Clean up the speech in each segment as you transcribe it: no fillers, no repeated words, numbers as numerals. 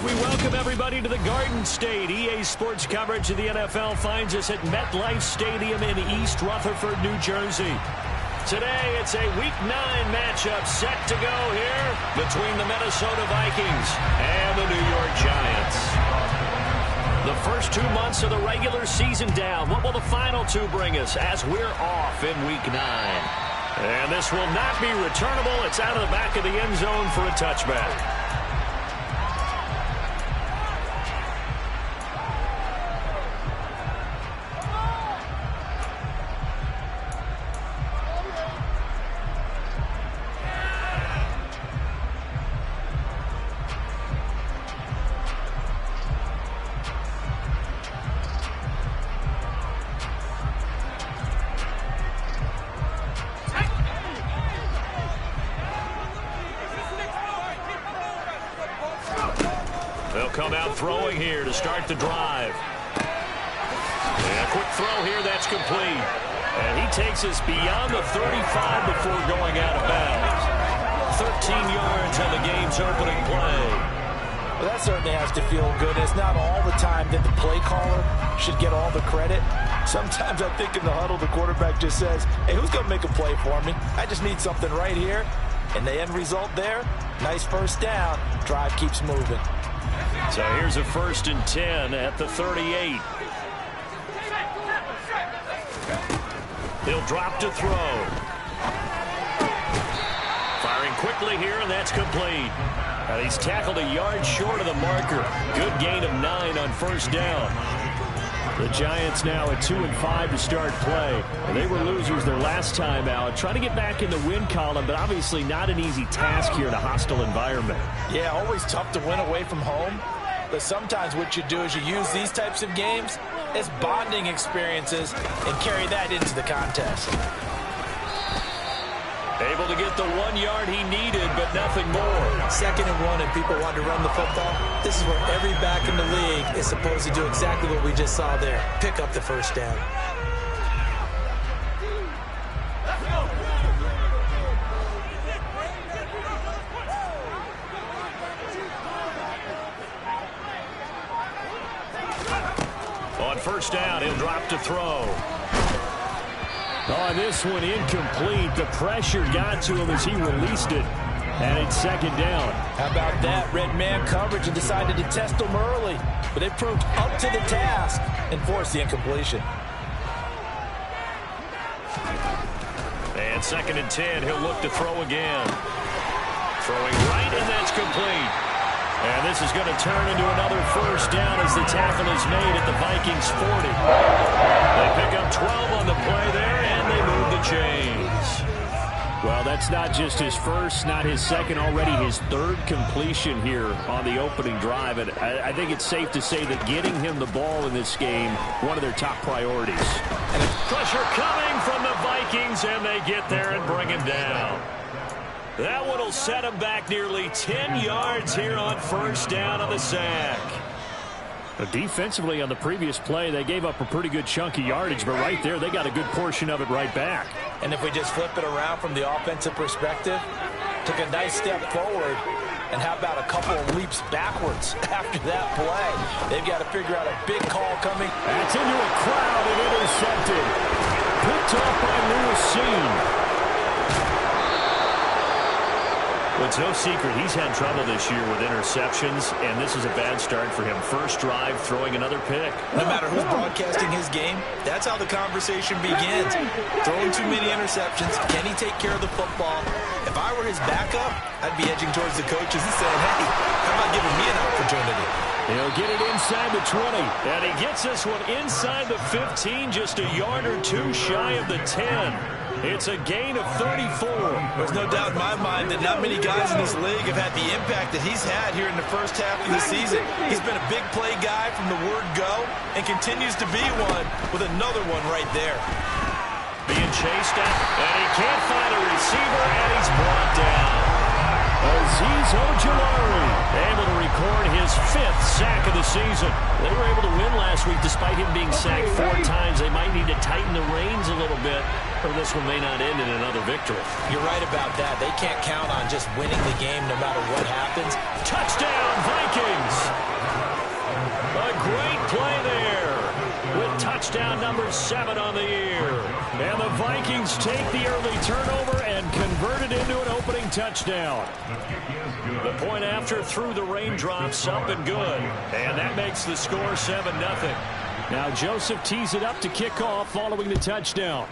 We welcome everybody to the Garden State. EA Sports coverage of the NFL finds us at MetLife Stadium in East Rutherford, New Jersey. Today, it's a Week 9 matchup set to go here between the Minnesota Vikings and the New York Giants. The first 2 months of the regular season down. What will the final 2 bring us as we're off in Week 9? And this will not be returnable. It's out of the back of the end zone for a touchback. They'll come out throwing here to start the drive. And a quick throw here, that's complete. And he takes us beyond the 35 before going out of bounds. 13 yards on the game's opening play. Well, that certainly has to feel good. It's not all the time that the play caller should get all the credit. Sometimes I think in the huddle, the quarterback just says, hey, who's going to make a play for me? I just need something right here. And the end result there, nice first down. Drive keeps moving. So here's a 1st and 10 at the 38. He'll drop to throw. Firing quickly here, and that's complete. And he's tackled a yard short of the marker. Good gain of 9 on first down. The Giants now at 2-5 to start play. And they were losers their last time out. Trying to get back in the win column, but obviously not an easy task here in a hostile environment. Yeah, always tough to win away from home. But sometimes what you do is you use these types of games as bonding experiences and carry that into the contest. Able to get the 1 yard he needed, but nothing more. 2nd and 1 and people want to run the football. This is where every back in the league is supposed to do exactly what we just saw there. Pick up the first down. On first down, he'll drop to throw. Oh, this one incomplete. The pressure got to him as he released it. And it's 2nd down. How about that? Red man coverage and decided to test them early. But they proved up to the task and forced the incompletion. And 2nd and 10, he'll look to throw again. Throwing right, and that's complete. And this is going to turn into another first down as the tackle is made at the Vikings 40. They pick up 12 on the play there, and they move the chains. Well, that's not just his first, not his second, already his 3rd completion here on the opening drive. And I think it's safe to say that getting him the ball in this game, one of their top priorities. And pressure coming from the Vikings, and they get there and bring him down. That one will set him back nearly 10 yards here on first down on the sack. But defensively on the previous play, they gave up a pretty good chunk of yardage, but right there, they got a good portion of it right back. And if we just flip it around from the offensive perspective, took a nice step forward, and how about a couple of leaps backwards after that play? They've got to figure out a big call coming. That's into a crowd and intercepted. Picked off by Lewis Seen. Well, it's no secret he's had trouble this year with interceptions, and this is a bad start for him. First drive, throwing another pick. No matter who's broadcasting his game, that's how the conversation begins. Throwing too many interceptions. Can he take care of the football? If I were his backup, I'd be edging towards the coaches and saying, hey, how about giving me an opportunity? He'll get it inside the 20, and he gets this one inside the 15, just a yard or 2 shy of the 10. It's a gain of 34. There's no doubt in my mind that not many guys in this league have had the impact that he's had here in the first half of the season. He's been a big play guy from the word go and continues to be one with another one right there. Being chased at, and he can't find a receiver, and he's brought down. Azeez Ojulari able to record his his 5th sack of the season. They were able to win last week despite him being sacked 4 times. They might need to tighten the reins a little bit, or this one may not end in another victory. You're right about that. They can't count on just winning the game no matter what happens. Touchdown, Vikings! A great play there with touchdown number 7 on the year. And the Vikings take the early turnover and convert it into an opening touchdown. The point after through the raindrops, up and good. And that makes the score 7-0. Now Joseph tees it up to kick off following the touchdown.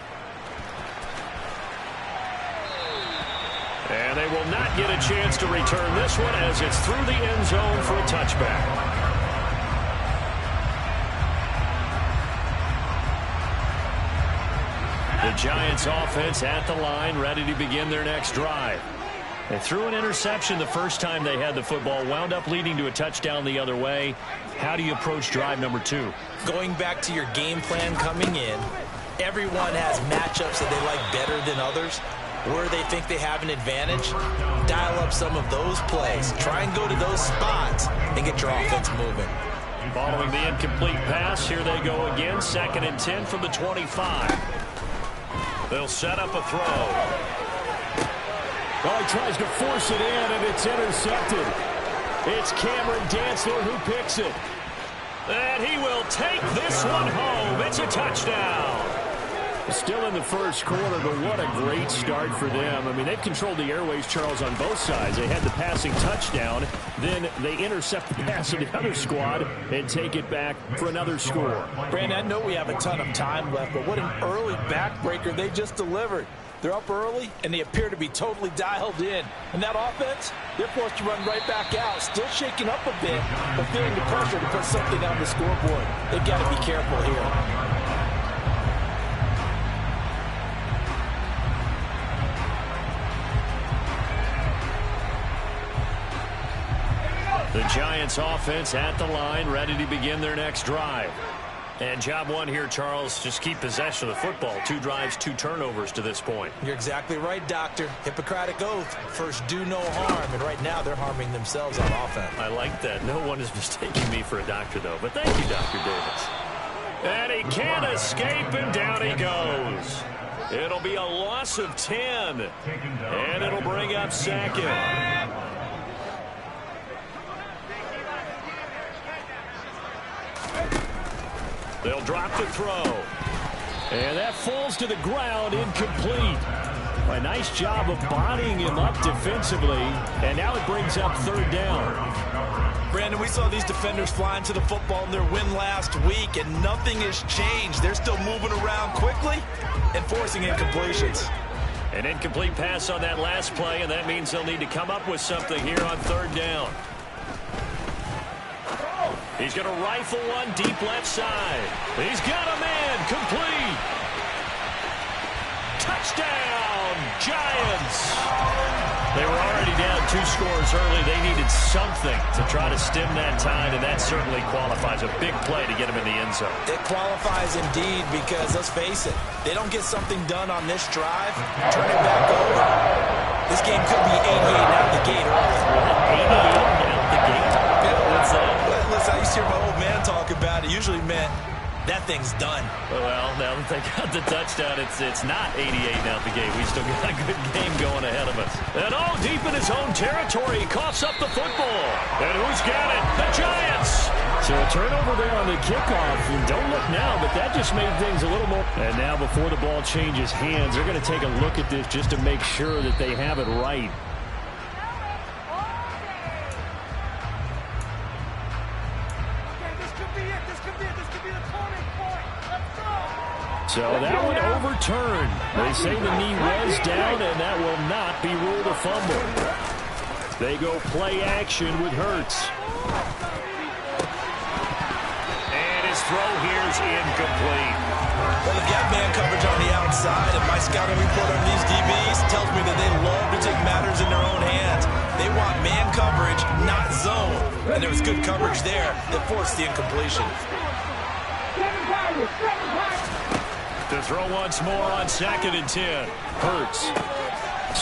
And they will not get a chance to return this one as it's through the end zone for a touchback. The Giants offense at the line, ready to begin their next drive. They threw an interception the first time they had the football, wound up leading to a touchdown the other way. How do you approach drive number 2? Going back to your game plan coming in, everyone has matchups that they like better than others. Where they think they have an advantage, dial up some of those plays. Try and go to those spots and get your offense moving. Following the incomplete pass, here they go again. 2nd and 10 from the 25. They'll set up a throw. Oh, he tries to force it in, and it's intercepted. It's Cameron Dantzler who picks it. And he will take this one home. It's a touchdown. Still in the first quarter, but what a great start for them. I mean, they've controlled the airways, Charles, on both sides. They had the passing touchdown. Then they intercept the pass of the other squad and take it back for another score. Brandon, I know we have a ton of time left, but what an early backbreaker they just delivered. They're up early, and they appear to be totally dialed in. And that offense, they're forced to run right back out, still shaking up a bit, but feeling the pressure to put something on the scoreboard. They've got to be careful here. The Giants offense at the line, ready to begin their next drive. And job 1 here, Charles, just keep possession of the football. 2 drives, 2 turnovers to this point. You're exactly right, Doctor. Hippocratic oath. First, do no harm. And right now, they're harming themselves on offense. I like that. No one is mistaking me for a doctor, though. But thank you, Dr. Davis. And he can't escape, and down he goes. It'll be a loss of 10. And it'll bring up 2nd. They'll drop the throw. And that falls to the ground, incomplete. A nice job of bodying him up defensively. And now it brings up 3rd down. Brandon, we saw these defenders flying to the football in their win last week, and nothing has changed. They're still moving around quickly and forcing incompletions. An incomplete pass on that last play, and that means they'll need to come up with something here on 3rd down. He's going to rifle one deep left side. He's got a man, complete. Touchdown, Giants. They were already down 2 scores early. They needed something to try to stem that tide, and that certainly qualifies. A big play to get him in the end zone. It qualifies indeed because, let's face it, they don't get something done on this drive, turn it back over. This game could be 88 out the gate early. 88 out the gate? What's that? Listen, I used to hear my old man talk about it. Usually meant that thing's done. Well, now that they got the touchdown, it's not 88 out the gate. We still got a good game going ahead of us. And deep in his own territory, he coughs up the football. And who's got it? The Giants. So a turnover there on the kickoff. And don't look now, but that just made things a little more. And now before the ball changes hands, they're going to take a look at this just to make sure that they have it right. So that one overturned. They say the knee was down, and that will not be ruled a fumble. They go play action with Hurts. And his throw here's incomplete. Well, they've got man coverage on the outside, and my scouting report on these DBs tells me that they love to take matters in their own hands. They want man coverage, not zone. And there was good coverage there that forced the incompletion. To throw once more on 2nd and 10. Hurts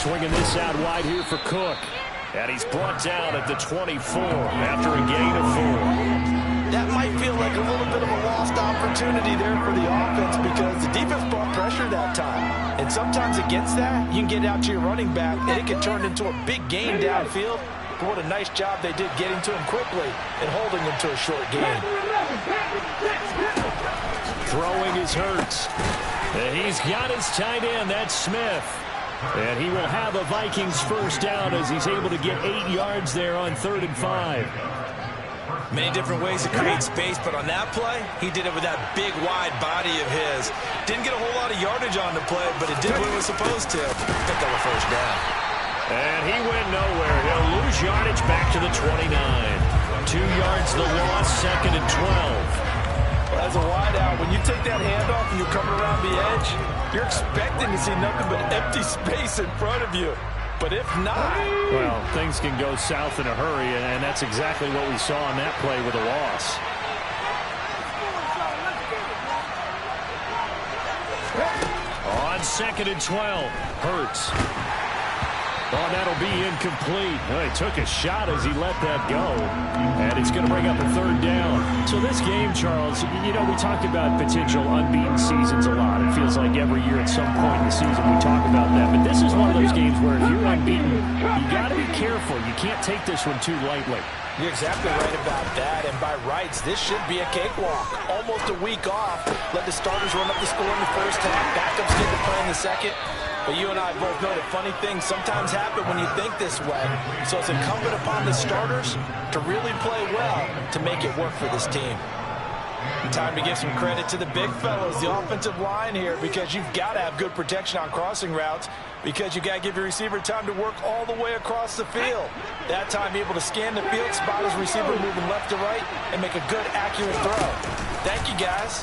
swinging this out wide here for Cook. And he's brought down at the 24 after a gain of 4. That might feel like a little bit of a lost opportunity there for the offense because the defense brought pressure that time. And sometimes against that, you can get out to your running back, and it can turn into a big gain downfield. But what a nice job they did getting to him quickly and holding him to a short gain. Throwing is Hurts. And he's got his tight end. That's Smith. And he will have a Vikings first down as he's able to get 8 yards there on 3rd and 5. Many different ways to create space, but on that play, he did it with that big, wide body of his. Didn't get a whole lot of yardage on the play, but it did what it was supposed to. Picked up a first down. And he went nowhere. He'll lose yardage back to the 29. 2 yards the loss, 2nd and 12. As a wideout, when you take that handoff and you come around the edge, you're expecting to see nothing but empty space in front of you. But if not... Well, things can go south in a hurry, and that's exactly what we saw on that play with a loss. On 2nd and 12, Hurts. Oh, that'll be incomplete. Well, he took a shot as he let that go. And it's going to bring up a 3rd down. So this game, Charles, you know, we talk about potential unbeaten seasons a lot. It feels like every year at some point in the season we talk about that. But this is one of those games where if you're unbeaten, you got to be careful. You can't take this one too lightly. You're exactly right about that. And by rights, this should be a cakewalk. Almost a week off. Let the starters run up the score in the first half. Backups get to play in the second. But you and I both know that funny things sometimes happen when you think this way. So it's incumbent upon the starters to really play well to make it work for this team. Time to give some credit to the big fellas, the offensive line here, because you've got to have good protection on crossing routes because you've got to give your receiver time to work all the way across the field. That time, be able to scan the field, spot his receiver moving left to right, and make a good, accurate throw. Thank you, guys.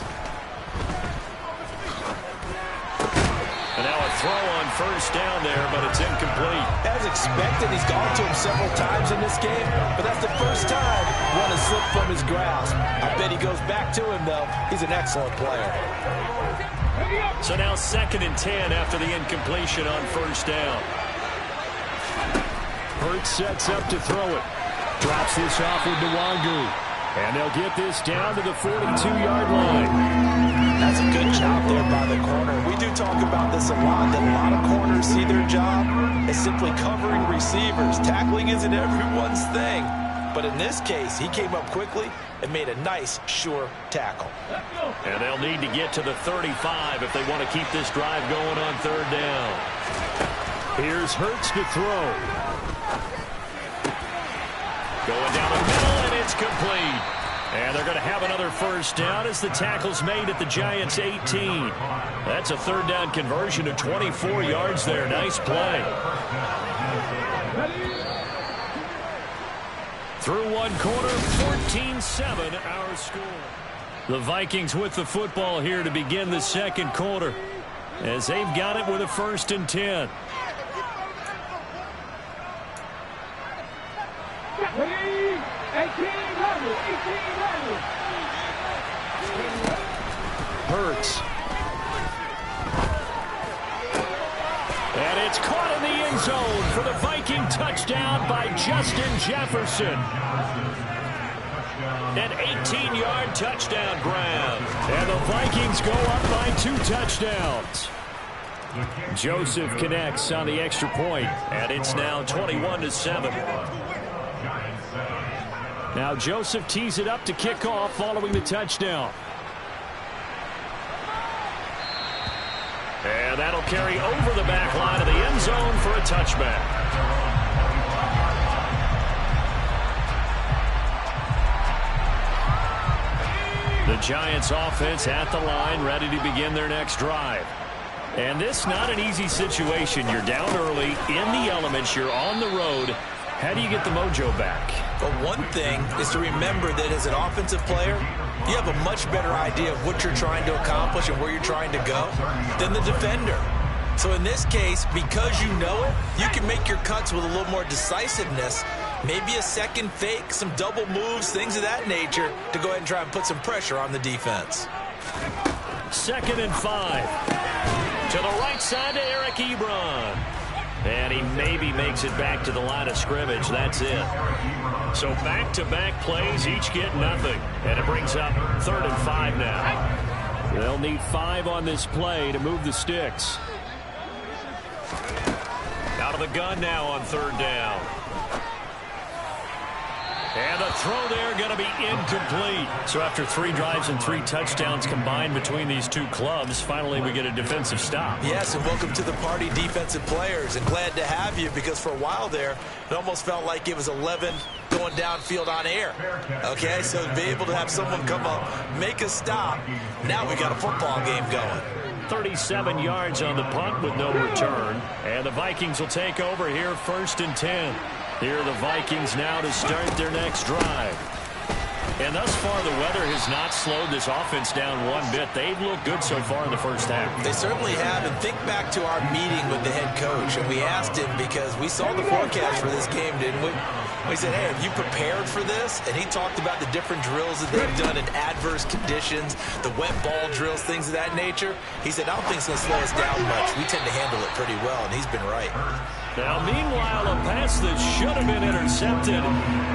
And now a throw on first down there, but it's incomplete. As expected, he's gone to him several times in this game, but that's the first time one has slipped from his grasp. I bet he goes back to him, though. He's an excellent player. So now 2nd and 10 after the incompletion on first down. Hurts sets up to throw it. Drops this off with Nwangu. And they'll get this down to the 42-yard line. That's a good job there by the corner. We do talk about this a lot, that a lot of corners see their job as simply covering receivers. Tackling isn't everyone's thing. But in this case, he came up quickly and made a nice, sure tackle. And they'll need to get to the 35 if they want to keep this drive going on 3rd down. Here's Hurts to throw. Going down the middle, and it's complete. And they're going to have another first down as the tackle's made at the Giants' 18. That's a 3rd down conversion of 24 yards there. Nice play. Through one quarter, 14-7 our score. The Vikings with the football here to begin the 2nd quarter as they've got it with a 1st and 10. Hurts. And it's caught in the end zone for the Viking touchdown by Justin Jefferson. An 18-yard touchdown grab. And the Vikings go up by 2 touchdowns. Joseph connects on the extra point, and it's now 21-7. Now Joseph tees it up to kick off following the touchdown. And that'll carry over the back line of the end zone for a touchback. The Giants offense at the line, ready to begin their next drive. And this not an easy situation. You're down early, in the elements, you're on the road. How do you get the mojo back? But one thing is to remember that as an offensive player, you have a much better idea of what you're trying to accomplish and where you're trying to go than the defender. So in this case, because you know it, you can make your cuts with a little more decisiveness, maybe a second fake, some double moves, things of that nature, to go ahead and try and put some pressure on the defense. 2nd and 5. To the right side to Eric Ebron. And he maybe makes it back to the line of scrimmage. That's it. So back-to-back plays, each get nothing. And it brings up 3rd and 5 now. They'll need 5 on this play to move the sticks. Out of the gun now on 3rd down. And the throw there going to be incomplete. So after 3 drives and 3 touchdowns combined between these two clubs, finally we get a defensive stop. Yes, and welcome to the party, defensive players. And glad to have you, because for a while there, it almost felt like it was 11 going downfield on air. Okay, so to be able to have someone come up, make a stop, now we got a football game going. 37 yards on the punt with no return. And the Vikings will take over here, 1st and 10. Here are the Vikings now to start their next drive. And thus far, the weather has not slowed this offense down one bit. They've looked good so far in the first half. They certainly have. And think back to our meeting with the head coach. And we asked him, because we saw the forecast for this game, didn't we? We said, hey, have you prepared for this? And he talked about the different drills that they've done in adverse conditions, the wet ball drills, things of that nature. He said, I don't think it's going to slow us down much. We tend to handle it pretty well, and he's been right. Now, meanwhile, a pass that should have been intercepted,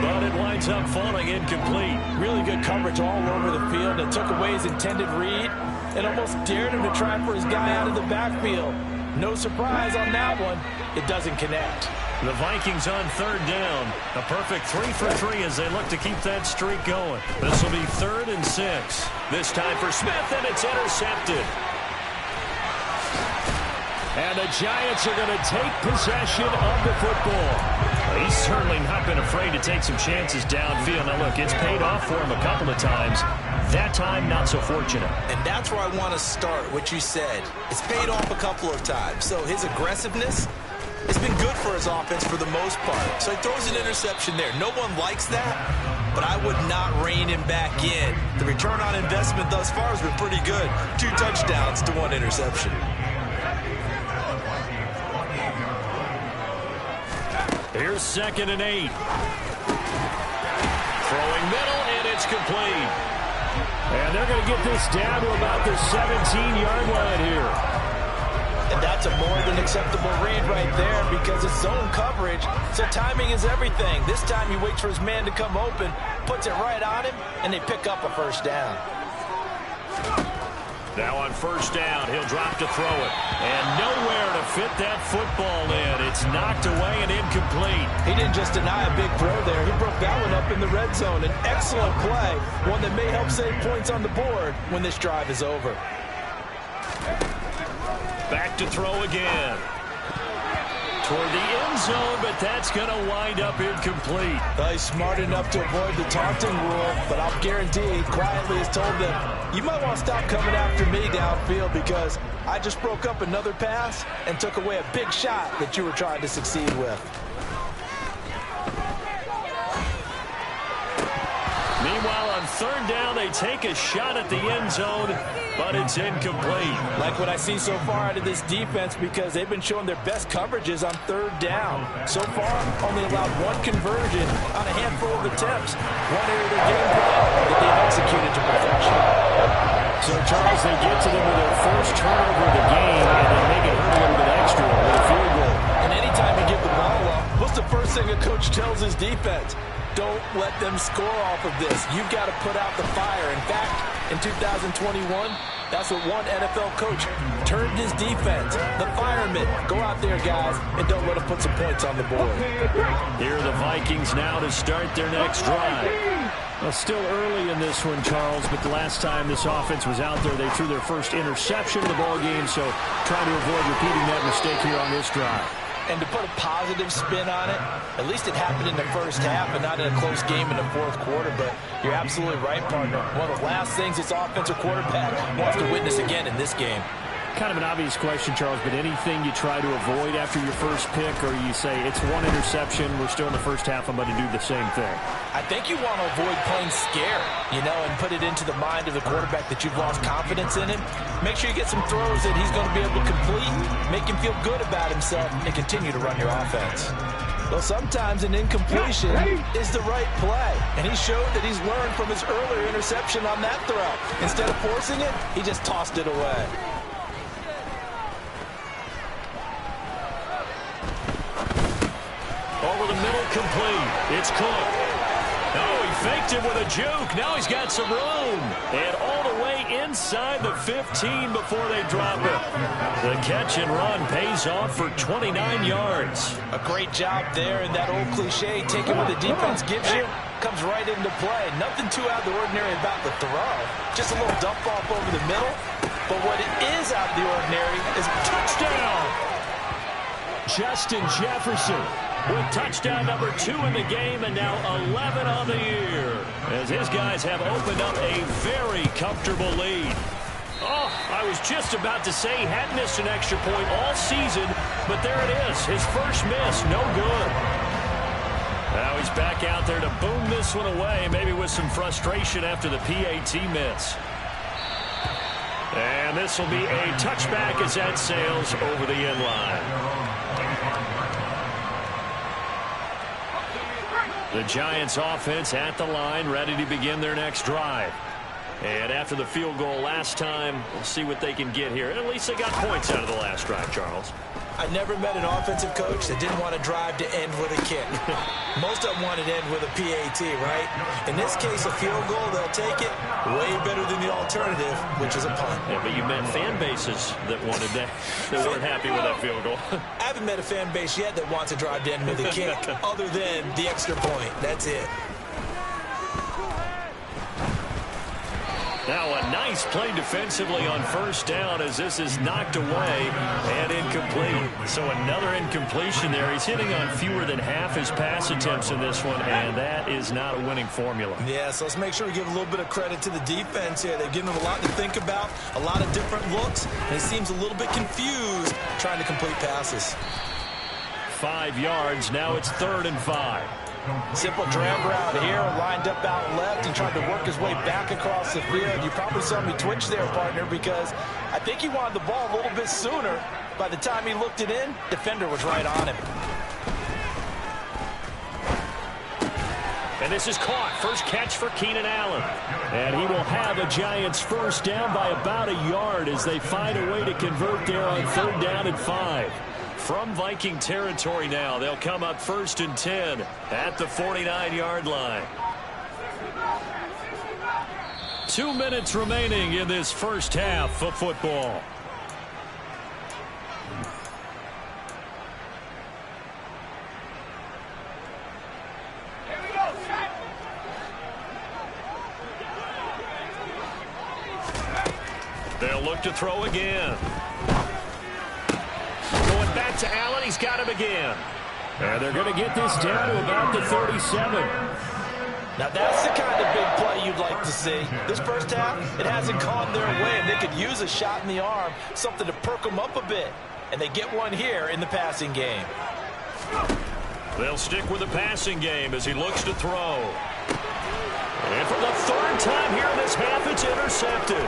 but it winds up falling incomplete. Really good coverage all over the field. It took away his intended read and almost dared him to try for his guy out of the backfield. No surprise on that one. It doesn't connect. The Vikings on 3rd down. A perfect 3 for 3 as they look to keep that streak going. This will be 3rd and 6. This time for Smith, and it's intercepted. And the Giants are going to take possession of the football. He's certainly not been afraid to take some chances downfield. Now, look, it's paid off for him a couple of times. That time, not so fortunate. And that's where I want to start, what you said. It's paid off a couple of times. So his aggressiveness, it's been good for his offense for the most part. So he throws an interception there. No one likes that, but I would not rein him back in. The return on investment thus far has been pretty good. 2 touchdowns to 1 interception. Here's 2nd and 8. Throwing middle, and it's complete. And they're going to get this down to about the 17-yard line here. And that's a more than acceptable read right there, because it's zone coverage, so timing is everything. This time he waits for his man to come open, puts it right on him, and they pick up a 1st down. Now on 1st down, he'll drop to throw it. And nowhere to fit that football in. It's knocked away and incomplete. He didn't just deny a big throw there. He broke that one up in the red zone. An excellent play, one that may help save points on the board when this drive is over. Back to throw again. Toward the end zone, but that's going to wind up incomplete. He's smart enough to avoid the taunting rule, but I'll guarantee he quietly has told them, you might want to stop coming after me downfield, because I just broke up another pass and took away a big shot that you were trying to succeed with. Meanwhile, on 3rd down, they take a shot at the end zone, but it's incomplete. Like what I see so far out of this defense, because they've been showing their best coverages on 3rd down. So far, only allowed 1 conversion on a handful of attempts. One area of their game plan that they've executed to perfection. So, Charles, they get to them with their first turnover of the game, and they make it hurt a little bit extra with a field goal. And anytime you give the ball up, what's the first thing a coach tells his defense? Don't let them score off of this. You've got to put out the fire. In fact, in 2021, that's what one NFL coach turned his defense. The firemen. Go out there, guys, and don't let them put some points on the board. Here are the Vikings now to start their next drive. Well, still early in this one, Charles, but the last time this offense was out there, they threw their first interception of the ball game, so trying to avoid repeating that mistake here on this drive. And to put a positive spin on it, at least it happened in the first half and not in a close game in the 4th quarter. But you're absolutely right, partner. One of the last things this offensive quarterback wants to witness again in this game. Kind of an obvious question, Charles, but anything you try to avoid after your first pick, or you say it's 1 interception, we're still in the first half, I'm going to do the same thing? I think you want to avoid playing scared, and put it into the mind of the quarterback that you've lost confidence in him. Make sure you get some throws that he's going to be able to complete, make him feel good about himself, and continue to run your offense. Well, sometimes an incompletion is the right play, and he showed that he's learned from his earlier interception on that throw. Instead of forcing it, he just tossed it away. the middle, complete. It's Cook. Oh, he faked him with a juke. Now he's got some room. And all the way inside the 15 before they drop it. The catch and run pays off for 29 yards. A great job there, and that old cliche, taking what the defense gives you, comes right into play. Nothing too out of the ordinary about the throw. Just a little dump off over the middle. But what it is out of the ordinary is a touchdown. Justin Jefferson with touchdown number 2 in the game, and now 11 on the year, as his guys have opened up a very comfortable lead. Oh, I was just about to say he hadn't missed an extra point all season, but there it is. His first miss, no good. Now he's back out there to boom this one away, maybe with some frustration after the PAT miss. And this will be a touchback as that sails over the end line. The Giants offense at the line, ready to begin their next drive. And after the field goal last time, we'll see what they can get here. And at least they got points out of the last drive, Charles. I never met an offensive coach that didn't want to drive to end with a kick. Most of them wanted to end with a PAT, right? In this case, a field goal, they'll take it. Way better than the alternative, which is a punt. Yeah, but you met fan bases that wanted that, that weren't happy with that field goal. I haven't met a fan base yet that wants to drive to end with a kick, other than the extra point. That's it. Now a nice play defensively on first down as this is knocked away and incomplete. So another incompletion there. He's hitting on fewer than half his pass attempts in this one, and that is not a winning formula. Yeah, so let's make sure we give a little bit of credit to the defense here. They've given him a lot to think about, a lot of different looks, and he seems a little bit confused trying to complete passes. 5 yards. Now it's 3rd and 5. Simple drag route here, lined up out left. He tried to work his way back across the field. You probably saw me twitch there, partner, because I think he wanted the ball a little bit sooner. By the time he looked it in, defender was right on him. And this is caught. First catch for Keenan Allen. And he will have a Giants first down by about a yard as they find a way to convert there on 3rd down and 5. From Viking territory now, they'll come up 1st and 10 at the 49-yard line. 2 minutes remaining in this first half of football. They'll look to throw again. Going back to Allen. He's got him again. And they're going to get this down to about the 37. Now that's the kind of big play you'd like to see. This first half, it hasn't gone their way, and they could use a shot in the arm, something to perk them up a bit. And they get one here in the passing game. They'll stick with the passing game as he looks to throw. And for the 3rd time here in this half, it's intercepted.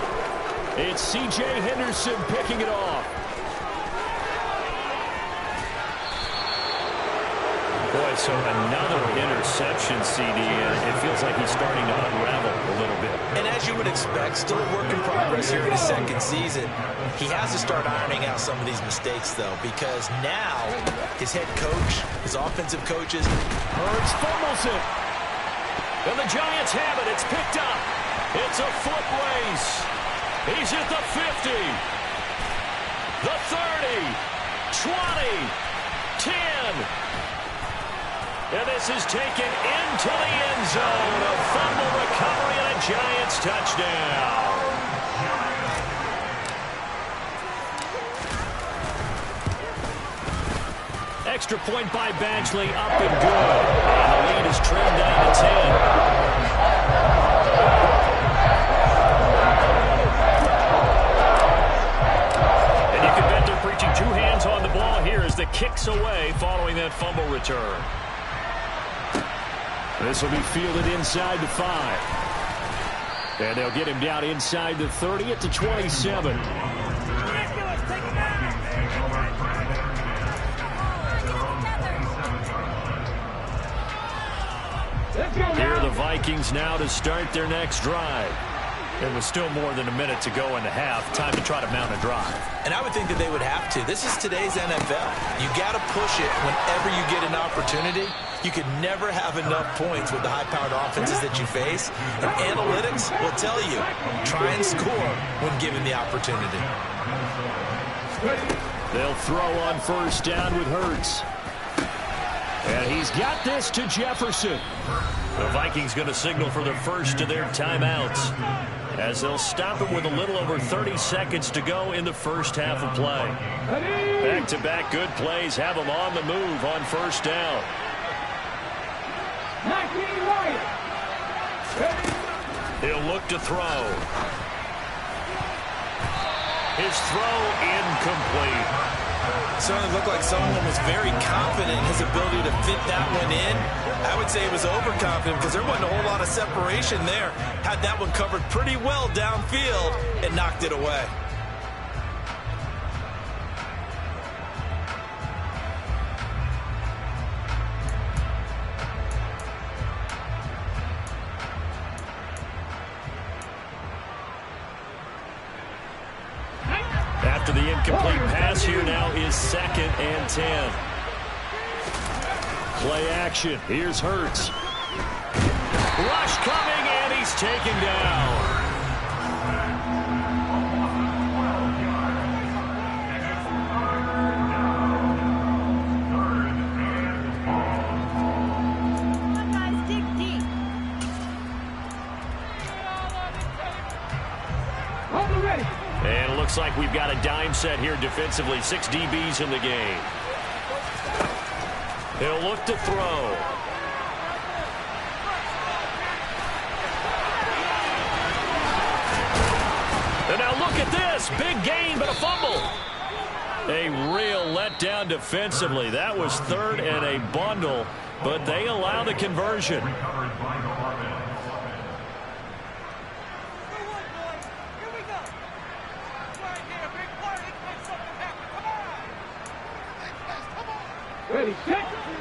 It's C.J. Henderson picking it off. Boy, so another interception, CD, and it feels like he's starting to unravel a little bit. And as you would expect, still a work in progress here in his 2nd season. He has to start ironing out some of these mistakes, though, because now his head coach, his offensive coaches, Hurts fumbles it. And the Giants have it. It's picked up. It's a foot race. He's at the 50, the 30, 20, 10. And this is taken into the end zone. A fumble recovery and a Giants touchdown. Extra point by Badgley, up and good. And the lead is trimmed down to 10. And you can bet they're preaching 2 hands on the ball here as the kick's away following that fumble return. This will be fielded inside the 5. And they'll get him down inside the 30 at the 27. Here are the Vikings now to start their next drive. It was still more than a minute to go in the half. Time to try to mount a drive. And I would think that they would have to. This is today's NFL. You got to push it whenever you get an opportunity. You can never have enough points with the high-powered offenses that you face. And analytics will tell you, try and score when given the opportunity. They'll throw on first down with Hurts. And he's got this to Jefferson. The Vikings going to signal for the first of their timeouts, as they'll stop it with a little over 30 seconds to go in the first half of play. Back-to-back good plays have them on the move on first down. He'll look to throw. His throw incomplete. Certainly looked like someone was very confident in his ability to fit that one in. I would say he was overconfident because there wasn't a whole lot of separation there. Had that one covered pretty well downfield and knocked it away. After the incomplete pass, here now is 2nd and 10. Play action. Here's Hurts. Rush coming, and he's taken down. And it looks like we've got a dime set here defensively. 6 DBs in the game. He'll look to throw. And now look at this. Big gain, but a fumble. A real letdown defensively. That was 3rd and a bundle, but they allow the conversion.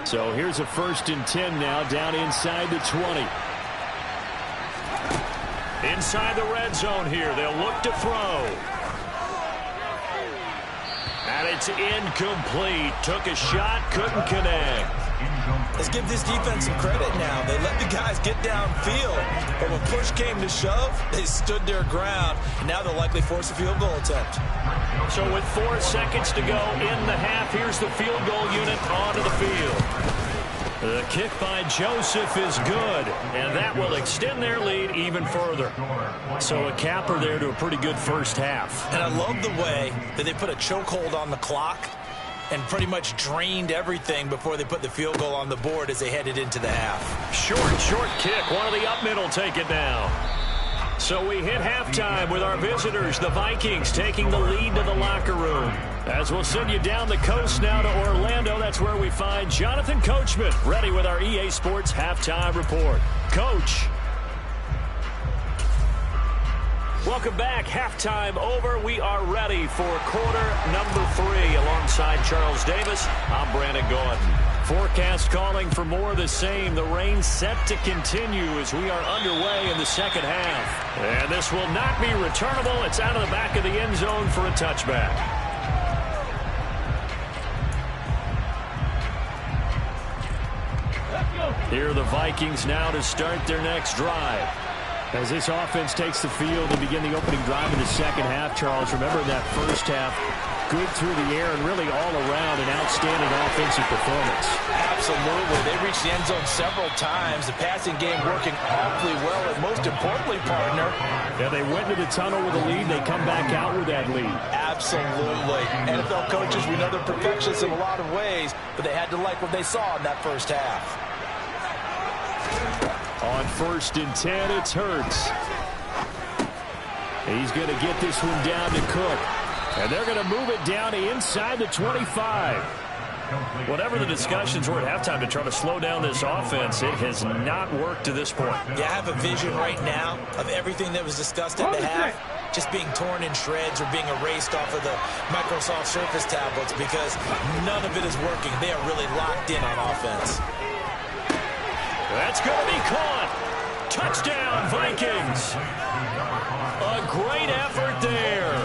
So here's a 1st and 10 now, down inside the 20. Inside the red zone here. They'll look to throw. And it's incomplete. Took a shot, couldn't connect. Let's give this defense some credit now. They let the guys get downfield, but when push came to shove, they stood their ground, and now they'll likely force a field goal attempt. So with 4 seconds to go in the half, here's the field goal unit onto the field. The kick by Joseph is good, and that will extend their lead even further. So a capper there to a pretty good first half. And I love the way that they put a chokehold on the clock and pretty much drained everything before they put the field goal on the board as they headed into the half. Short kick. One of the up middle take it down. So we hit halftime with our visitors, the Vikings, taking the lead to the locker room. As we'll send you down the coast now to Orlando, that's where we find Jonathan Coachman, ready with our EA Sports halftime report. Coach. Welcome back. Halftime over. We are ready for quarter number 3. Alongside Charles Davis, I'm Brandon Gordon. Forecast calling for more of the same. The rain set to continue as we are underway in the second half. And this will not be returnable. It's out of the back of the end zone for a touchback. Here are the Vikings now to start their next drive. As this offense takes the field and begin the opening drive in the second half, Charles, remember that first half, good through the air and really all around an outstanding offensive performance. Absolutely. They reached the end zone several times. The passing game working awfully well, and most importantly, partner. Yeah, they went to the tunnel with a lead. They come back out with that lead. Absolutely. NFL coaches, we know they're perfectionists in a lot of ways, but they had to like what they saw in that first half. On 1st and 10, it's Hurts. He's going to get this one down to Cook. And they're going to move it down to inside the 25. Whatever the discussions were at halftime to try to slow down this offense, it has not worked to this point. Yeah, I have a vision right now of everything that was discussed at the half just being torn in shreds or being erased off of the Microsoft Surface tablets because none of it is working. They are really locked in on offense. That's going to be caught. Touchdown, Vikings. A great effort there.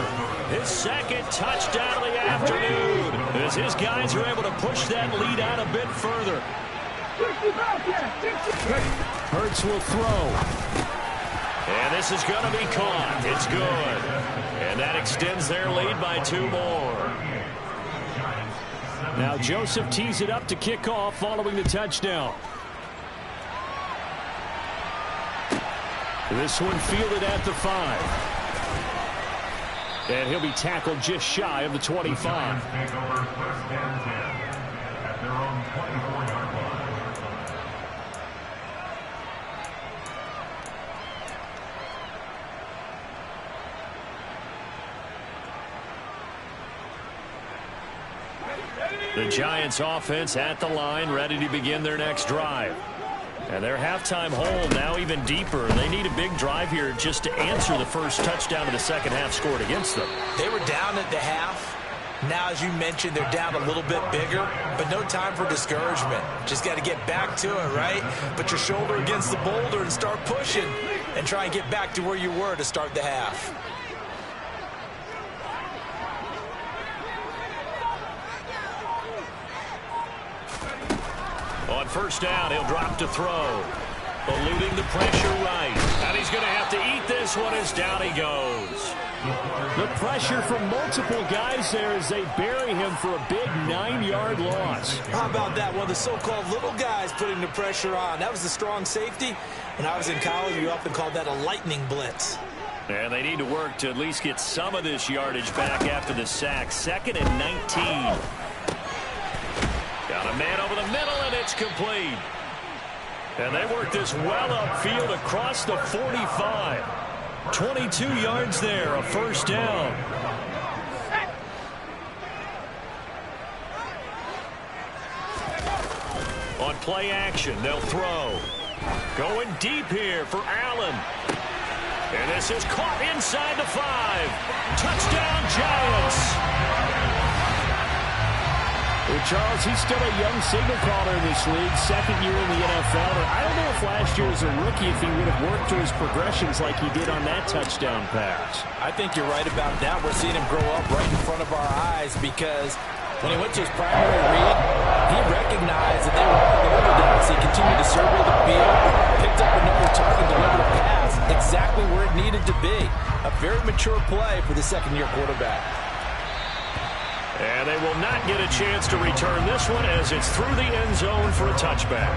His second touchdown of the afternoon as his guys are able to push that lead out a bit further. Hurts will throw. And this is going to be caught. It's good. And that extends their lead by 2 more. Now Joseph tees it up to kick off following the touchdown. This one fielded at the 5. And he'll be tackled just shy of the 25. The Giants offense at the line, ready to begin their next drive. And their halftime hole now even deeper. They need a big drive here just to answer the first touchdown of the second half scored against them. They were down at the half. Now, as you mentioned, they're down a little bit bigger, but no time for discouragement. Just got to get back to it, right? Put your shoulder against the boulder and start pushing and try and get back to where you were to start the half. On first down, he'll drop to throw. Eluding the pressure right. And he's going to have to eat this one as down he goes. The pressure from multiple guys there as they bury him for a big 9-yard loss. How about that? One of the so-called little guys putting the pressure on. That was the strong safety. When I was in college, we often called that a lightning blitz. And they need to work to at least get some of this yardage back after the sack. 2nd and 19. Got a man over the middle, and it's complete. And they work this well upfield across the 45. 22 yards there, a first down. On play action, they'll throw. Going deep here for Allen. And this is caught inside the 5. Touchdown, Giants. Well, Charles, he's still a young signal caller in this league, 2nd year in the NFL. And I don't know if last year as a rookie if he would have worked through his progressions like he did on that touchdown pass. I think you're right about that. We're seeing him grow up right in front of our eyes because when he went to his primary read, he recognized that they were all over that. So he continued to survey the field, picked up another target, delivered a pass exactly where it needed to be. A very mature play for the second-year quarterback. And they will not get a chance to return this one as it's through the end zone for a touchback.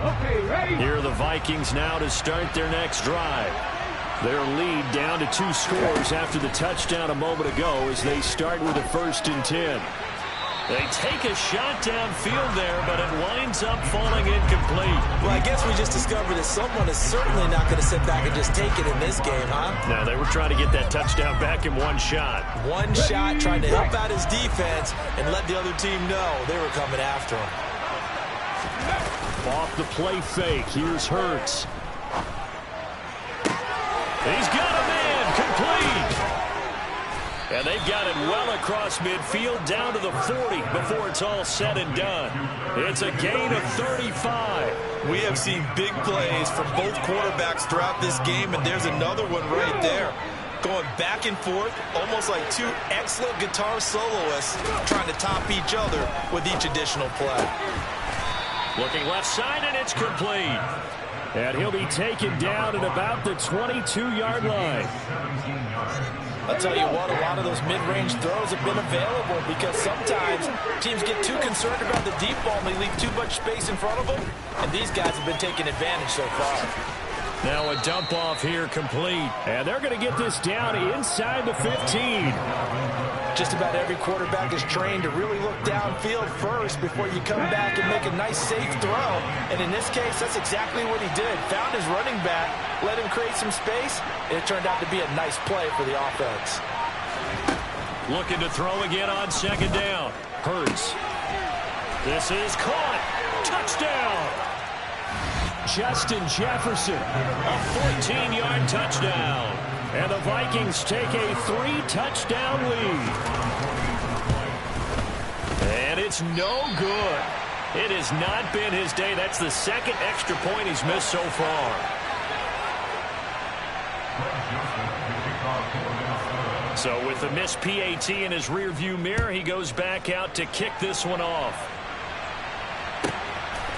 Okay, ready. Here are the Vikings now to start their next drive. Their lead down to 2 scores after the touchdown a moment ago as they start with a 1st and 10. They take a shot downfield there, but it winds up falling incomplete. Well, I guess we just discovered that someone is certainly not going to sit back and just take it in this game, huh? No, they were trying to get that touchdown back in one shot. One shot, trying to help out his defense and let the other team know they were coming after him. Off the play fake, here's Hurts. He's got a man, complete. And they've got it well across midfield down to the 40 before it's all said and done. It's a gain of 35. We have seen big plays from both quarterbacks throughout this game, and there's another one right there. Going back and forth, almost like 2 excellent guitar soloists trying to top each other with each additional play. Looking left side, and it's complete. And he'll be taken down at about the 22-yard line. I'll tell you what, a lot of those mid-range throws have been available because sometimes teams get too concerned about the deep ball and they leave too much space in front of them, and these guys have been taking advantage so far. Now a dump off here complete. And they're going to get this down inside the 15. Just about every quarterback is trained to really look downfield first before you come back and make a nice, safe throw. And in this case, that's exactly what he did. Found his running back, let him create some space, and it turned out to be a nice play for the offense. Looking to throw again on 2nd down. Hurts. This is caught. Touchdown. Justin Jefferson. A 14-yard touchdown. And the Vikings take a 3-touchdown lead. And it's no good. It has not been his day. That's the second extra point he's missed so far. So with the missed PAT in his rearview mirror, he goes back out to kick this one off.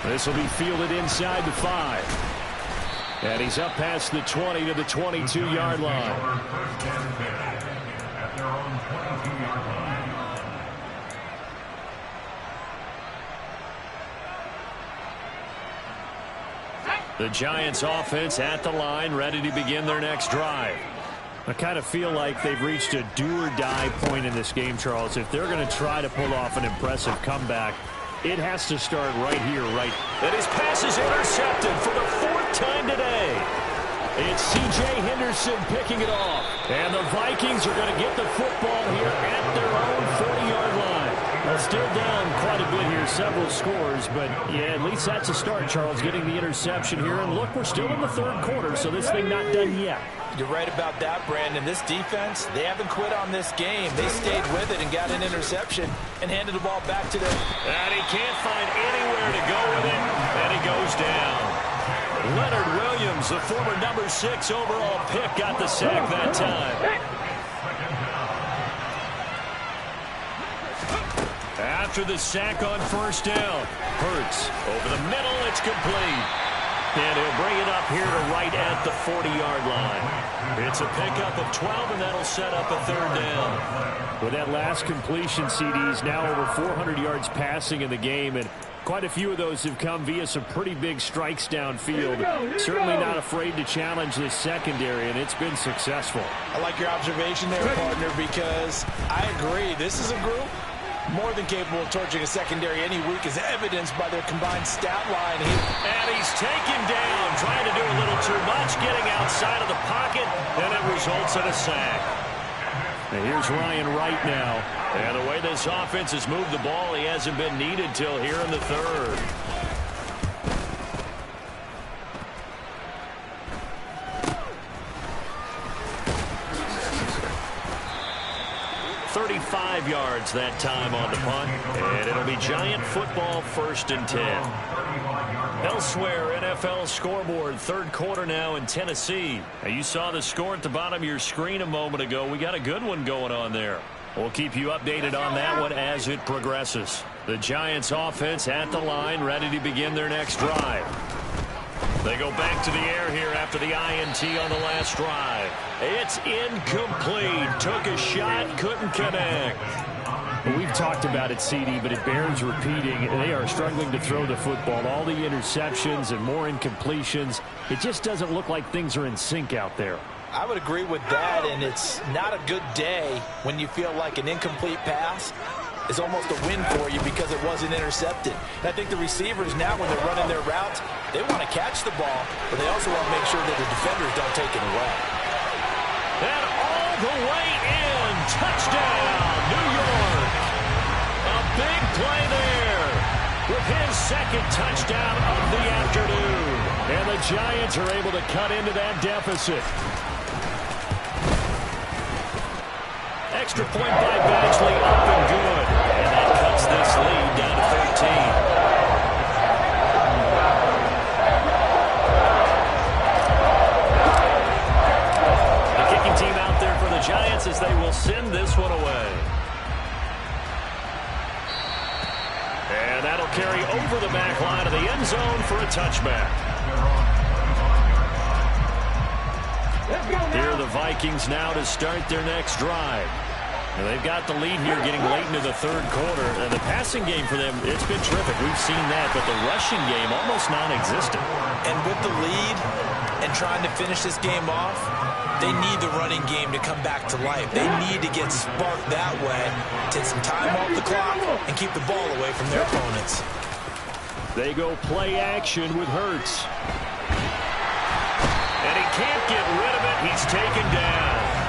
This will be fielded inside the 5. And he's up past the 20 to the 22-yard line. The Giants offense at the line, ready to begin their next drive. I kind of feel like they've reached a do-or-die point in this game, Charles. If they're going to try to pull off an impressive comeback, it has to start right here, right. And his pass is intercepted for the 4th time today. It's C.J. Henderson picking it off. And the Vikings are going to get the football here at their own 40-yard line. Well, still down quite a bit here, several scores, but yeah, at least that's a start, Charles, getting the interception here. And look, we're still in the 3rd quarter, so this thing not done yet. You're right about that, Brandon. This defense, they haven't quit on this game. They stayed with it and got an interception and handed the ball back to them. And he can't find anywhere to go with it, and he goes down. Leonard Williams, the former number 6 overall pick, got the sack that time. After the sack on 1st down, Hurts over the middle, it's complete. And he'll bring it up here to right at the 40-yard line. It's a pickup of 12, and that'll set up a 3rd down. With that last completion, CD's now over 400 yards passing in the game, and quite a few of those have come via some pretty big strikes downfield. Certainly not afraid to challenge this secondary, and it's been successful. I like your observation there, partner, because I agree. This is a group more than capable of torching a secondary any week, as evidenced by their combined stat line. And he's taken down, trying to do a little too much, getting outside of the pocket, and it results in a sack. And here's Ryan Wright now. And the way this offense has moved the ball, he hasn't been needed till here in the 3rd. .35 yards that time on the punt, and it'll be Giant football, 1st and 10. Elsewhere, NFL scoreboard, 3rd quarter now in Tennessee. Now, you saw the score at the bottom of your screen a moment ago. We got a good one going on there. We'll keep you updated on that one as it progresses. The Giants offense at the line, ready to begin their next drive. They go back to the air here after the INT on the last drive. It's incomplete. Took a shot, couldn't connect. Well, we've talked about it, CD, but it bears repeating. They are struggling to throw the football. All the interceptions and more incompletions. It just doesn't look like things are in sync out there. I would agree with that, and it's not a good day when you feel like an incomplete pass is almost a win for you because it wasn't intercepted. And I think the receivers now, when they're running their routes, they want to catch the ball, but they also want to make sure that the defenders don't take it away. And all the way in, touchdown, New York. A big play there with his 2nd touchdown of the afternoon. And the Giants are able to cut into that deficit. Extra point by Badgley, up and good. And that cuts this lead down to 13. The kicking team out there for the Giants as they will send this one away. And that'll carry over the back line of the end zone for a touchback. Here are the Vikings now to start their next drive. And they've got the lead here getting late into the 3rd quarter. And the passing game for them, it's been terrific. We've seen that, but the rushing game almost non-existent. And with the lead and trying to finish this game off, they need the running game to come back to life. They need to get sparked that way, take some time off the clock, and keep the ball away from their opponents. They go play action with Hurts. And he can't get rid of it. He's taken down.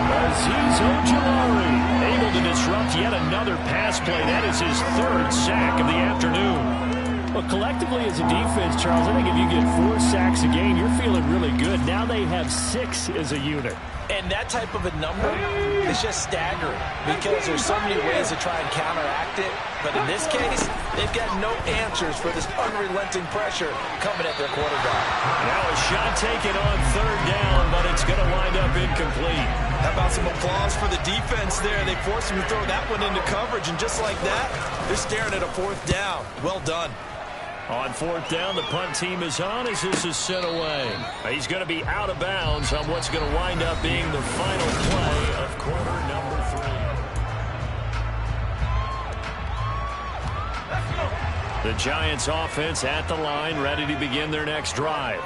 Azeez Ojulari able to disrupt yet another pass play. That is his 3rd sack of the afternoon. Well, collectively as a defense, Charles, I think if you get 4 sacks a game, you're feeling really good. Now they have 6 as a unit. And that type of a number is just staggering because there's so many ways to try and counteract it. But in this case, they've got no answers for this unrelenting pressure coming at their quarterback. Now a shot taken on third down, but it's going to wind up incomplete. How about some applause for the defense there? They forced him to throw that one into coverage, and just like that, they're staring at a fourth down. Well done. On fourth down, the punt team is on as this is sent away. He's going to be out of bounds on what's going to wind up being the final play of quarter number 3. The Giants offense at the line, ready to begin their next drive.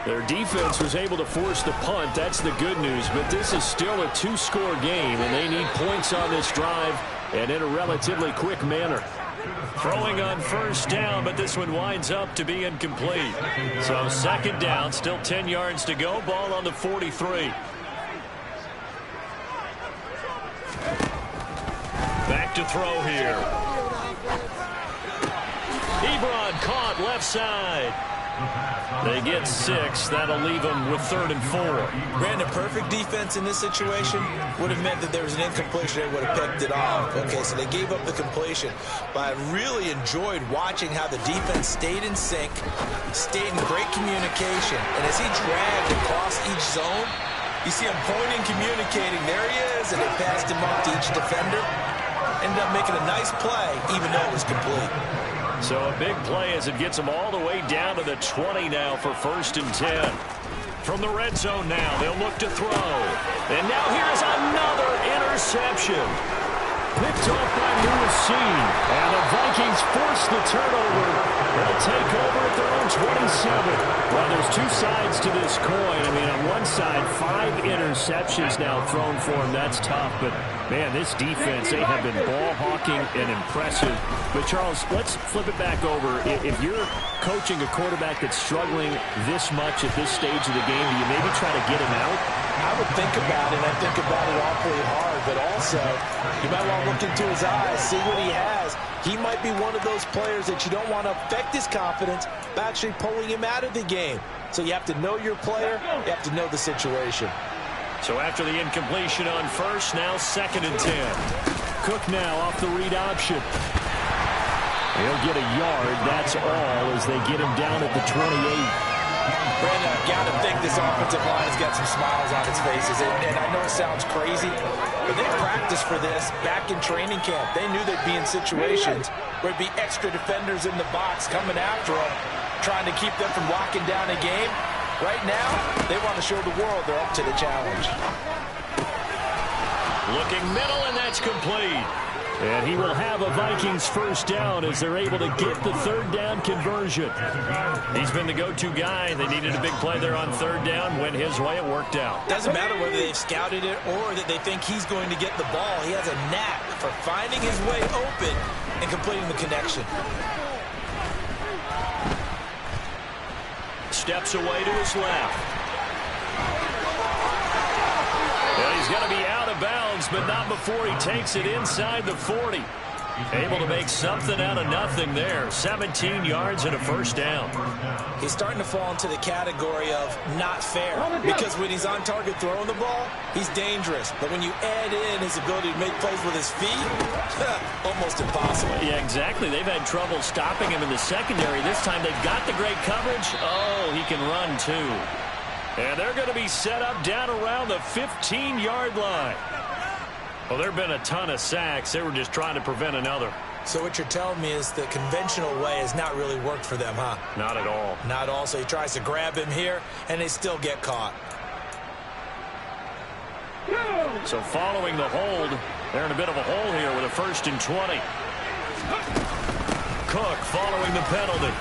Their defense was able to force the punt. That's the good news. But this is still a two-score game, and they need points on this drive and in a relatively quick manner. Throwing on first down, but this one winds up to be incomplete. So second down, still 10 yards to go. Ball on the 43. Back to throw here. Ebron caught left side. They get 6. That'll leave them with 3rd and 4. Brandon, perfect defense in this situation would have meant that there was an incompletion. They would have picked it off. Okay, so they gave up the completion. But I really enjoyed watching how the defense stayed in sync, stayed in great communication. And as he dragged across each zone, you see him pointing, communicating. There he is, and they passed him up to each defender. Ended up making a nice play, even though it was complete. So a big play as it gets them all the way down to the 20 now for 1st and 10. From the red zone now, they'll look to throw. And now here's another interception. Picked off by Lewis-Cine. And the Vikings force the turnover. They'll take over at their own 27. Well, there's two sides to this coin. I mean, on one side, 5 interceptions now thrown for them. That's tough. But, man, this defense, they have been ball hawking and impressive. But, Charles, let's flip it back over. If you're coaching a quarterback that's struggling this much at this stage of the game, do you maybe try to get him out? I would think about it. I think about it awfully hard. But also, you might want to look into his eyes, see what he has. He might be one of those players that you don't want to affect his confidence by actually pulling him out of the game. So you have to know your player. You have to know the situation. So after the incompletion on first, now 2nd and 10. Cook now off the read option. He'll get a yard. That's all as they get him down at the 28. Brandon, I've got to think this offensive line has got some smiles on its faces. And I know it sounds crazy, but they practiced for this back in training camp. They knew they'd be in situations where there'd be extra defenders in the box coming after them, trying to keep them from locking down a game. Right now, they want to show the world they're up to the challenge. Looking middle, and that's complete. And he will have a Vikings first down as they're able to get the 3rd down conversion. He's been the go-to guy. They needed a big play there on 3rd down. Went his way. It worked out. Doesn't matter whether they've scouted it or that they think he's going to get the ball. He has a knack for finding his way open and completing the connection. Steps away to his left. Well, he's going to be out of bounds, but not before he takes it inside the 40. Able to make something out of nothing there. 17 yards and a first down. He's starting to fall into the category of not fair, because when he's on target throwing the ball, he's dangerous. But when you add in his ability to make plays with his feet, almost impossible. Yeah, exactly. They've had trouble stopping him in the secondary. This time they've got the great coverage. Oh, he can run too. And they're going to be set up down around the 15-yard line. Well, there have been a ton of sacks. They were just trying to prevent another. So what you're telling me is the conventional way has not really worked for them, huh? Not at all. Not at all. So he tries to grab him here, and they still get caught. So following the hold, they're in a bit of a hole here with a 1st and 20. Cook following the penalty.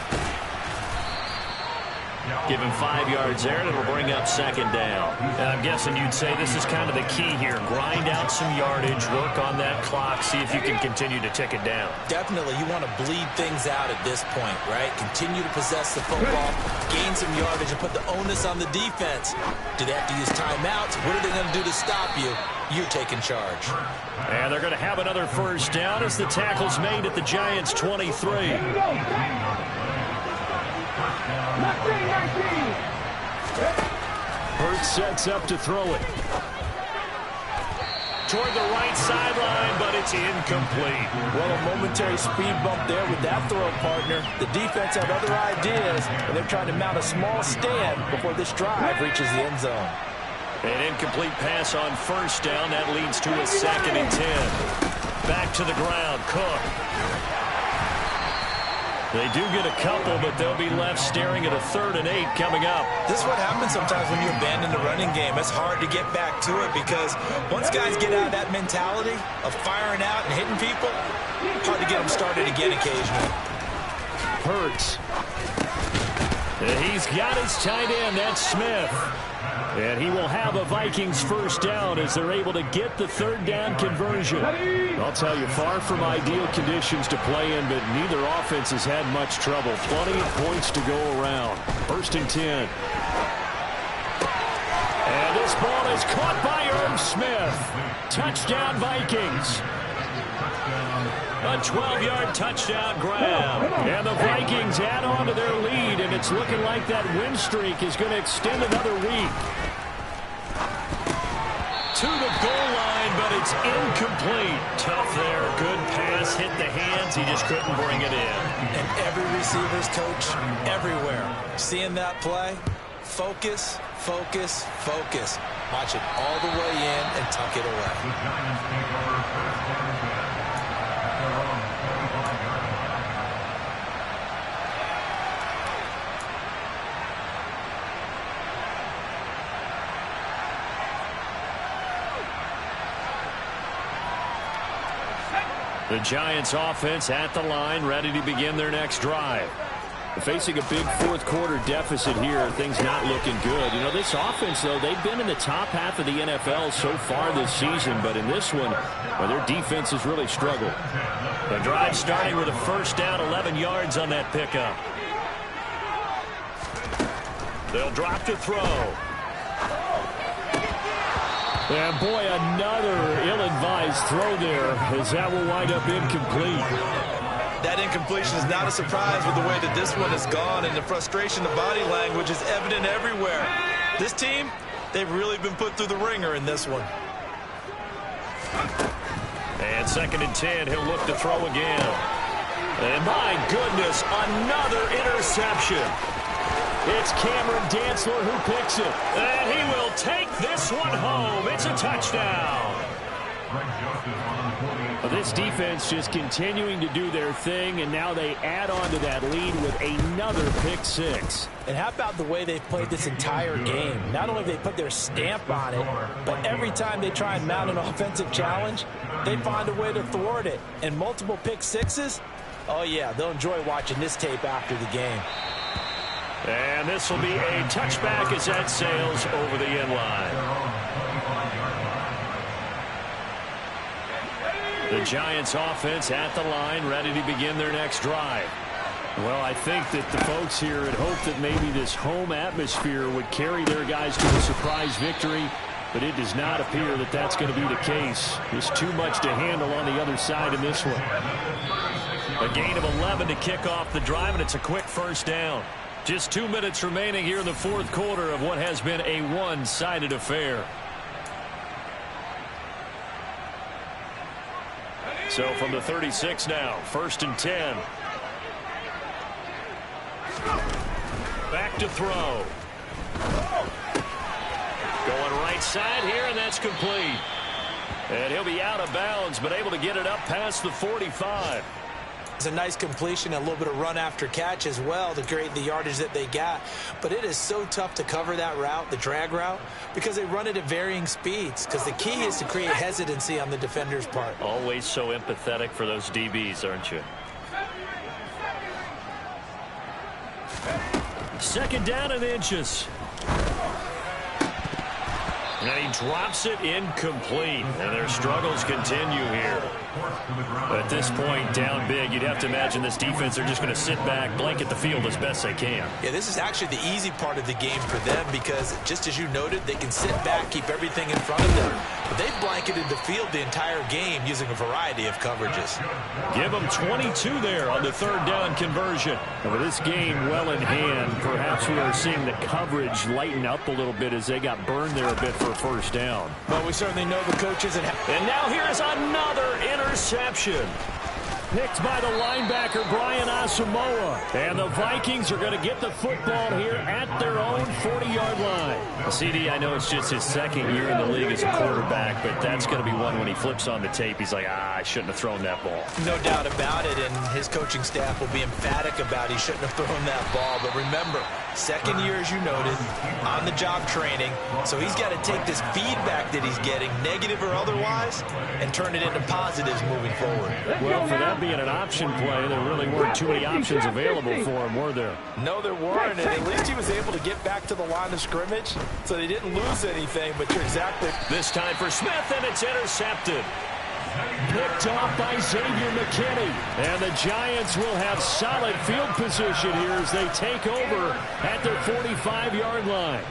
Give him 5 yards there, and it'll bring up 2nd down. And I'm guessing you'd say this is kind of the key here. Grind out some yardage, work on that clock, see if you can continue to tick it down. Definitely, you want to bleed things out at this point, right? Continue to possess the football, gain some yardage, and put the onus on the defense. Do they have to use timeouts? What are they going to do to stop you? You're taking charge. And they're going to have another first down as the tackle's made at the Giants' 23. Hurts sets up to throw it. toward the right sideline, but it's incomplete. Well, a momentary speed bump there with that throw, partner. The defense had other ideas, and they're trying to mount a small stand before this drive reaches the end zone. An incomplete pass on first down. That leads to a 2nd and 10. Back to the ground, Cook. They do get a couple, but they'll be left staring at a 3rd and 8 coming up. This is what happens sometimes when you abandon the running game. It's hard to get back to it because once guys get out of that mentality of firing out and hitting people, hard to get them started again occasionally. Hurts. He's got his tight end. That's Smith. And he will have a Vikings first down as they're able to get the 3rd down conversion. I'll tell you, far from ideal conditions to play in, but neither offense has had much trouble. Plenty of points to go around. 1st and 10. And this ball is caught by Irv Smith. Touchdown, Vikings. A 12-yard touchdown grab. And the Vikings add on to their lead, and it's looking like that win streak is going to extend another week. To the goal line, but it's incomplete. Tough there. Good pass. Hit the hands. He just couldn't bring it in. And every receiver's coach everywhere. Seeing that play, focus, focus, focus. Watch it all the way in and tuck it away. The Giants offense at the line, ready to begin their next drive. Facing a big 4th quarter deficit here, things not looking good. You know, this offense, though, they've been in the top half of the NFL so far this season, but in this one, well, their defense has really struggled. The drive starting with a first down, 11 yards on that pickup. They'll drop to throw. And boy, another ill-advised throw there, as that will wind up incomplete. That incompletion is not a surprise with the way that this one has gone, and the frustration, the body language is evident everywhere. This team, they've really been put through the ringer in this one. And 2nd and 10, he'll look to throw again. And my goodness, another interception. It's Cameron Dantzler who picks it. And he will take this one home. It's a touchdown. Well, this defense just continuing to do their thing, and now they add on to that lead with another pick 6. And how about the way they've played this entire game? Not only have they put their stamp on it, but every time they try and mount an offensive challenge, they find a way to thwart it. And multiple pick 6s? Oh, yeah, they'll enjoy watching this tape after the game. And this will be a touchback as that sails over the end line. The Giants offense at the line, ready to begin their next drive. Well, I think that the folks here had hoped that maybe this home atmosphere would carry their guys to a surprise victory, but it does not appear that that's going to be the case. There's too much to handle on the other side in this one. A gain of 11 to kick off the drive, and it's a quick first down. Just 2 minutes remaining here in the 4th quarter of what has been a one-sided affair. So from the 36 now, 1st and 10. Back to throw. Going right side here, and that's complete. And he'll be out of bounds, but able to get it up past the 45. It's a nice completion, a little bit of run after catch as well to create the yardage that they got. But it is so tough to cover that route, the drag route, because they run it at varying speeds. Because the key is to create hesitancy on the defender's part. Always so empathetic for those DBs, aren't you? 2nd down and inches. And he drops it incomplete. And their struggles continue here. At this point, down big, you'd have to imagine this defense, they're just going to sit back, blanket the field as best they can. Yeah, this is actually the easy part of the game for them because, just as you noted, they can sit back, keep everything in front of them. But they've blanketed the field the entire game using a variety of coverages. Give them 22 there on the 3rd down conversion. And with this game well in hand, perhaps we are seeing the coverage lighten up a little bit as they got burned there a bit for a first down. Well, we certainly know the coaches. And now here's another interception. Picked by the linebacker, Brian Asamoah. And the Vikings are going to get the football here at their own 40-yard line. CD, I know it's just his second year in the league as a quarterback, but that's going to be one when he flips on the tape. He's like, I shouldn't have thrown that ball. No doubt about it, and his coaching staff will be emphatic about he shouldn't have thrown that ball. But remember, second year, as you noted, on-the-job training. So he's got to take this feedback that he's getting, negative or otherwise, and turn it into positives moving forward. Well, for that being an option play, there really weren't too many options available for him, were there? No, there weren't, and at least he was able to get back to the line of scrimmage, so they didn't lose anything, but you're exactly... This time for Smith, and it's intercepted. Picked off by Xavier McKinney. And the Giants will have solid field position here as they take over at their 45-yard line.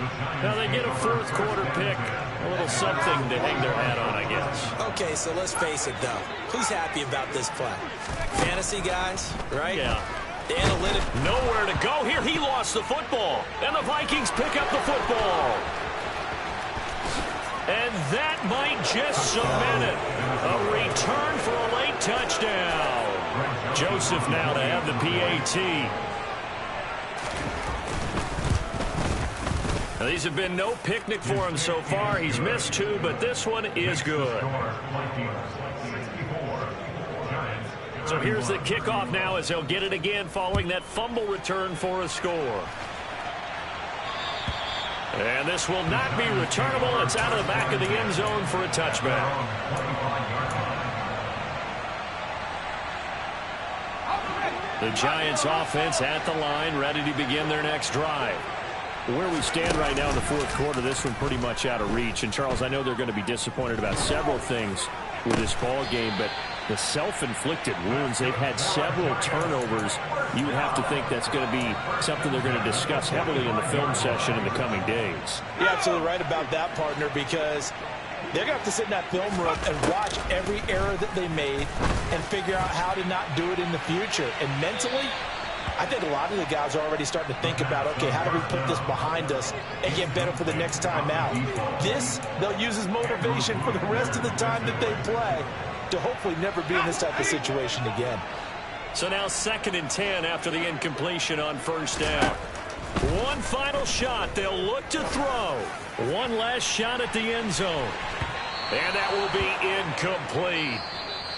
Now they get a fourth quarter pick. A little something to hang their hat on, I guess. Okay, so let's face it, though. Who's happy about this play? Fantasy guys, right? Yeah. The analytic. Nowhere to go here. He lost the football. And the Vikings pick up the football. And that might just cement it. A return for a late touchdown. Joseph now to have the PAT. Now, these have been no picnic for him so far. He's missed two, but this one is good. So here's the kickoff now as they'll get it again following that fumble return for a score. And this will not be returnable. It's out of the back of the end zone for a touchback. The Giants offense at the line, ready to begin their next drive. Where we stand right now in the fourth quarter, this one pretty much out of reach. And, Charles, I know they're going to be disappointed about several things with this ball game, but the self-inflicted wounds, they've had several turnovers. You would have to think that's going to be something they're going to discuss heavily in the film session in the coming days. You're absolutely right about that, partner, because they're going to have to sit in that film room and watch every error that they made and figure out how to not do it in the future. And mentally, I think a lot of the guys are already starting to think about, okay, how do we put this behind us and get better for the next time out? This, they'll use as motivation for the rest of the time that they play to hopefully never be in this type of situation again. So now 2nd and 10 after the incompletion on first down. One final shot. They'll look to throw. One last shot at the end zone. And that will be incomplete.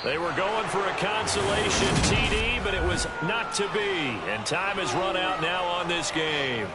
They were going for a consolation TD, but it was not to be. And time has run out now on this game.